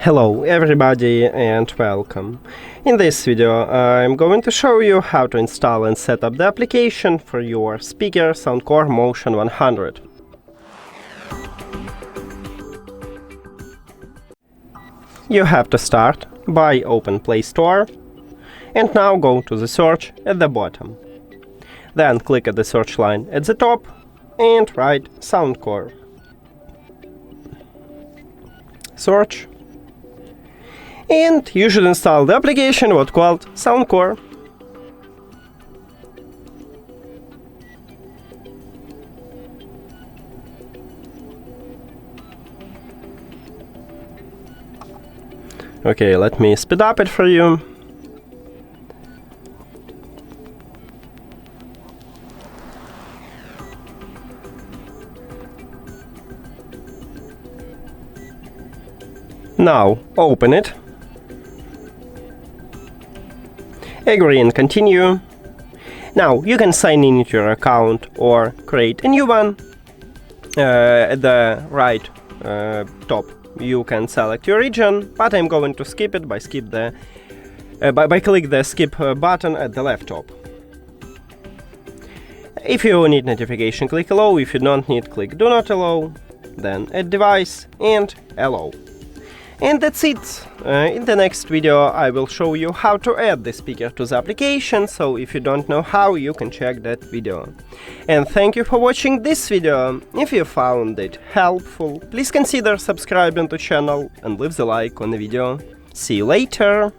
Hello everybody and welcome. In this video I'm going to show you how to install and set up the application for your speaker SOUNDCORE Motion 100. You have to start by open Play Store and now go to the search at the bottom. Then click at the search line at the top and write SOUNDCORE. Search. And you should install the application what's called SOUNDCORE. Okay, let me speed up it for you. Now open it. Agree and continue. Now you can sign in to your account or create a new one. At the right top you can select your region, but I'm going to skip it by click the skip button at the left top. If you need notification, click allow. If you don't need, click do not allow. Then add device and allow. And that's it. In the next video I will show you how to add the speaker to the application, so if you don't know how, you can check that video. And thank you for watching this video. If you found it helpful, please consider subscribing to the channel and leave the like on the video. See you later!